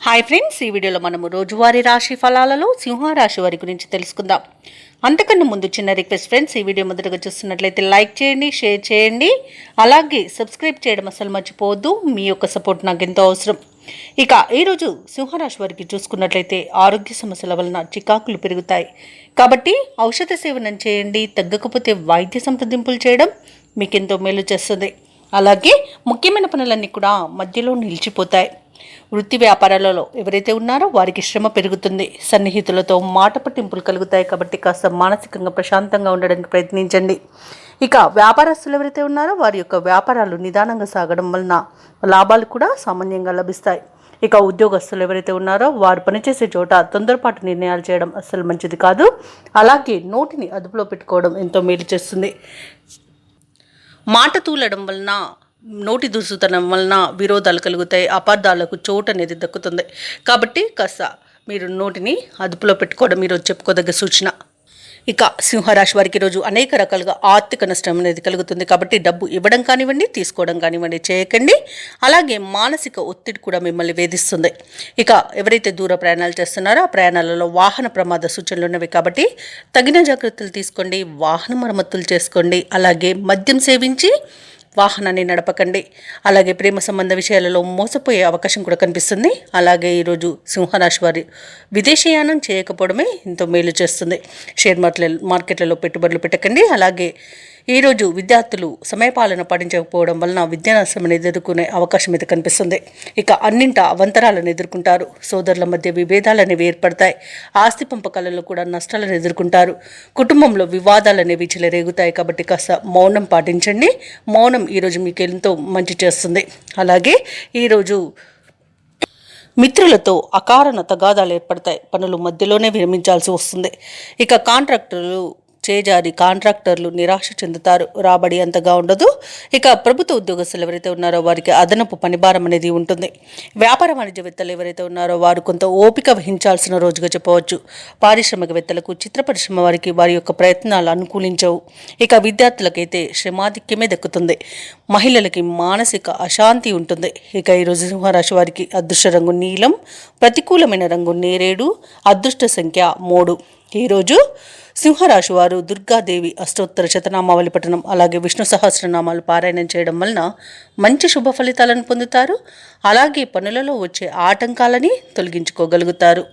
Hi friends, ఈ వీడియోలో మనము రోజువారీ రాశి ఫలాలలో సింహరాశి వారి గురించి తెలుసుకుందాం. అంతకన్నా ముందు చిన్న రిక్వెస్ట్ ఫ్రెండ్స్, ఈ వీడియో మొదటగా చూస్తున్నట్లయితే లైక్ చేయండి, షేర్ చేయండి, అలాగే సబ్స్క్రైబ్ చేయడం అసలు మర్చిపోవద్దు. మీ యొక్క సపోర్ట్ నాకు ఎంతో అవసరం. ఇక ఈరోజు సింహరాశి వారికి చూసుకున్నట్లయితే ఆరోగ్య సమస్యల వలన చికాకులు పెరుగుతాయి కాబట్టి ఔషధ సేవనం చేయండి. తగ్గకపోతే వైద్య సంప్రదింపులు చేయడం మీకెంతో మేలు చేస్తుంది. అలాగే ముఖ్యమైన పనులన్నీ కూడా మధ్యలో నిలిచిపోతాయి. వృత్తి వ్యాపారాలలో ఎవరైతే ఉన్నారో వారికి శ్రమ పెరుగుతుంది. సన్నిహితులతో మాట పట్టింపులు కలుగుతాయి కాబట్టి కాస్త మానసికంగా ప్రశాంతంగా ఉండడానికి ప్రయత్నించండి. ఇక వ్యాపారస్తులు ఎవరైతే ఉన్నారో వారి యొక్క వ్యాపారాలు నిదానంగా సాగడం వలన లాభాలు కూడా సామాన్యంగా లభిస్తాయి. ఇక ఉద్యోగస్తులు ఎవరైతే ఉన్నారో వారు పనిచేసే చోట తొందరపాటు నిర్ణయాలు చేయడం అస్సలు మంచిది కాదు. అలాగే నోటిని అదుపులో పెట్టుకోవడం ఎంతో మేలు చేస్తుంది. మాట తూలడం వలన, నోటి దురుసుతనం వలన విరోధాలు కలుగుతాయి, అపార్థాలకు చోటు అనేది దక్కుతుంది. కాబట్టి కాస్త మీరు నోటిని అదుపులో పెట్టుకోవడం ఈరోజు చెప్పుకోదగ్గ సూచన. ఇక సింహరాశి వారికి ఈరోజు అనేక రకాలుగా ఆర్థిక నష్టం అనేది కలుగుతుంది. కాబట్టి డబ్బు ఇవ్వడం కానివ్వండి, తీసుకోవడం కానివ్వండి చేయకండి. అలాగే మానసిక ఒత్తిడి కూడా మిమ్మల్ని వేధిస్తుంది. ఇక ఎవరైతే దూర ప్రయాణాలు చేస్తున్నారో ఆ ప్రయాణాలలో వాహన ప్రమాద సూచనలు ఉన్నవి కాబట్టి తగిన జాగ్రత్తలు తీసుకోండి. వాహన మరమ్మతులు చేసుకోండి. అలాగే మద్యం సేవించి వాహనాన్ని నడపకండి. అలాగే ప్రేమ సంబంధ విషయాలలో మోసపోయే అవకాశం కూడా కనిపిస్తుంది. అలాగే ఈరోజు సింహరాశి వారి విదేశీయానం చేయకపోవడమే ఎంతో మేలు చేస్తుంది. షేర్ మార్కెట్లలో పెట్టుబడులు పెట్టకండి. అలాగే ఈరోజు విద్యార్థులు సమయపాలన పాటించకపోవడం వలన విద్యా నష్టం ఎదుర్కొనే అవకాశం అయితే కనిపిస్తుంది. ఇక అన్నింట అవంతరాలను ఎదుర్కొంటారు. సోదరుల మధ్య విభేదాలు అనేవి ఏర్పడతాయి. ఆస్తి పంపకాలలో కూడా నష్టాలను ఎదుర్కొంటారు. కుటుంబంలో వివాదాలు అనేవి చెలరేగుతాయి కాబట్టి కాస్త మౌనం పాటించండి. మౌనం ఈరోజు మీకు ఎంతో మంచి చేస్తుంది. అలాగే ఈరోజు మిత్రులతో అకారణ తగాదాలు ఏర్పడతాయి. పనులు మధ్యలోనే విరమించాల్సి వస్తుంది. ఇక కాంట్రాక్టర్లు నిరాశ చెందుతారు. రాబడి అంతగా ఉండదు. ఇక ప్రభుత్వ ఉద్యోగస్తులు ఎవరైతే ఉన్నారో వారికి అదనపు పనిభారం అనేది ఉంటుంది. వ్యాపార వాణిజ్యవేత్తలు ఎవరైతే ఉన్నారో వారు కొంత ఓపిక వహించాల్సిన రోజుగా చెప్పవచ్చు. పారిశ్రామికవేత్తలకు, చిత్ర పరిశ్రమ వారికి వారి యొక్క ప్రయత్నాలు అనుకూలించవు. ఇక విద్యార్థులకైతే శ్రమాధిక్యమే దక్కుతుంది. మహిళలకి మానసిక అశాంతి ఉంటుంది. ఇక ఈరోజు సింహరాశి వారికి అదృష్ట రంగు నీలం, ప్రతికూలమైన రంగు నేరేడు, అదృష్ట సంఖ్య 3. ఈరోజు సింహరాశి వారు దుర్గాదేవి అష్టోత్తర శతనామావళి పఠనం, అలాగే విష్ణు సహస్రనామాలు పారాయణం చేయడం వలన మంచి శుభ ఫలితాలను పొందుతారు. అలాగే పనులలో వచ్చే ఆటంకాలని తొలగించుకోగలుగుతారు.